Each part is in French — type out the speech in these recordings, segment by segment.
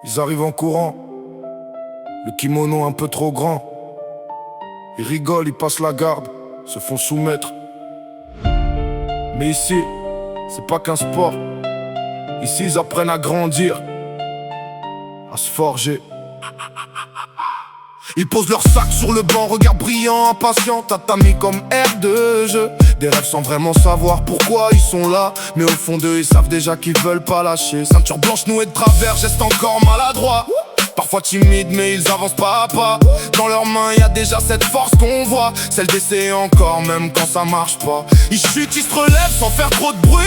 Ils arrivent en courant, le kimono un peu trop grand. Ils rigolent, ils passent la garde, se font soumettre. Mais ici, c'est pas qu'un sport. Ici, ils apprennent à grandir, à se forger. Ils posent leur sac sur le banc, regard brillant, impatient, tatami comme air de jeu. Des rêves sans vraiment savoir pourquoi ils sont là, mais au fond d'eux ils savent déjà qu'ils veulent pas lâcher. Ceinture blanche nouée de travers, geste encore maladroit. Parfois timides mais ils avancent pas à pas. Dans leurs mains y a déjà cette force qu'on voit, celle d'essayer encore même quand ça marche pas. Ils chutent, ils se relèvent sans faire trop de bruit.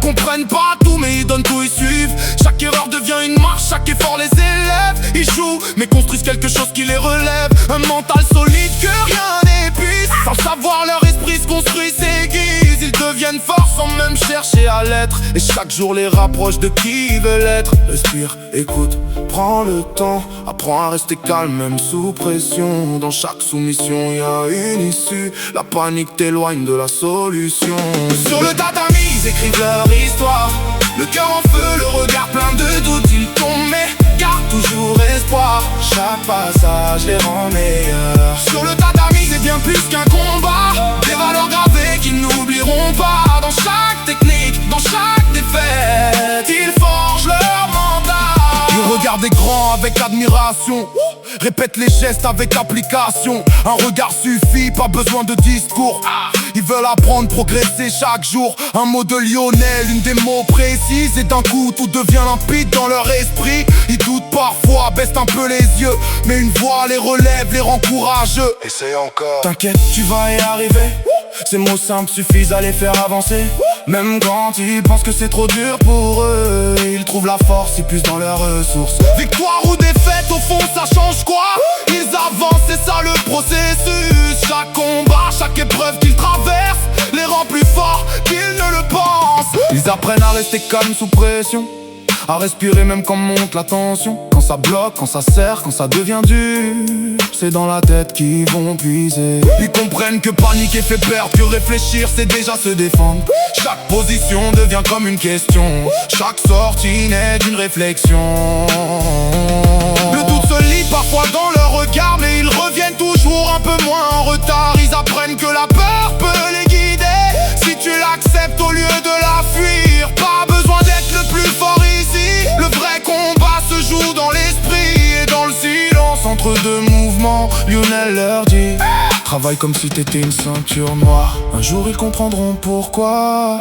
Comprennent pas tout mais ils donnent tout, ils suivent. Chaque erreur devient une marche, chaque effort les élève. Ils jouent mais construisent quelque chose qui les relève. Un mental solide que rien n'épuise. Sans le savoir leur esprit se construit, s'aiguise. Ils deviennent forts sans même chercher à l'être. Et chaque jour les rapproche de qui ils veulent être. Respire, écoute, prends le temps. Apprends à rester calme même sous pression. Dans chaque soumission y a une issue. La panique t'éloigne de la solution. Sur le tatami ils écrivent leur histoire. Le cœur en feu, le regard plein de doutes. Ils tombent mais gardent toujours espoir. Chaque passage les rend meilleurs. Sur le tatami c'est bien plus qu'un combat. Des valeurs gravées qu'ils n'oublieront pas. Dans chaque technique, dans chaque défaite, ils forgent leur mental. Ils regardent des grands avec admiration, répètent les gestes avec application. Un regard suffit, pas besoin de discours. Ils veulent apprendre, progresser chaque jour. Un mot de Lionel, une des mots précises. Et d'un coup tout devient limpide dans leur esprit. Ils doutent parfois, baissent un peu les yeux, mais une voix les relève, les rend courageux. Essaye encore. T'inquiète, tu vas y arriver. Ces mots simples suffisent à les faire avancer. Même quand ils pensent que c'est trop dur pour eux, ils trouvent la force, ils puissent dans leurs ressources. Victoire ou défaite, au fond ça change quoi? Ils avancent, c'est ça le processus. Chaque combat, chaque épreuve qu'ils traversent les rend plus forts qu'ils ne le pensent. Ils apprennent à rester calmes sous pression, à respirer même quand monte la tension. Quand ça bloque, quand ça serre, quand ça devient dur, c'est dans la tête qu'ils vont puiser. Ils comprennent que paniquer fait perdre, que réfléchir c'est déjà se défendre. Chaque position devient comme une question, chaque sortie naît d'une réflexion. Le doute se lit parfois dans leur regard, mais ils reviennent toujours un peu moins en retard. Ils apprennent que la peur peut les guider si tu l'acceptes au lieu de la fuir. Pas besoin d'être le plus fort ici, le vrai combat se joue dans l'esprit et dans le silence entre deux mouvements. Lionel leur dit: travaille comme si t'étais une ceinture noire. Un jour ils comprendront pourquoi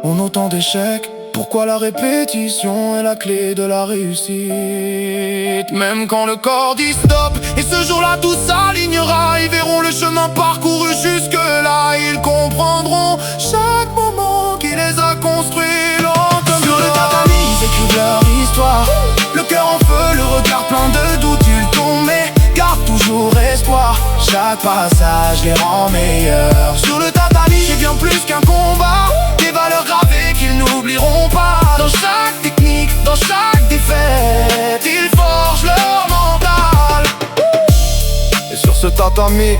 on a autant d'échecs, pourquoi la répétition est la clé de la réussite. Même quand le corps dit stop, et ce jour-là tout s'alignera. Ils verront le chemin parcouru jusque-là. Ils comprendront chaque moment qui les a construits lentement. Sur le tatami ils écrivent leur histoire. Le cœur en feu, le regard plein de doutes. Ils tombent mais gardent toujours espoir. Chaque passage les rend meilleurs. Sur le tatami c'est bien plus qu'un combat. Des valeurs gravées qu'ils n'oublieront pas. Dans chaque technique, dans chaque défaite, ils forgent leur mental. Et sur ce tatami,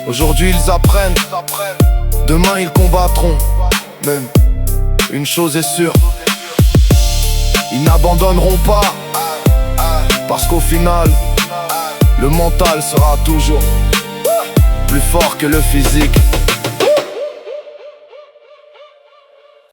aujourd'hui ils apprennent, demain ils combattront. Même une chose est sûre, ils n'abandonneront pas. Parce qu'au final, le mental sera toujours plus fort que le physique.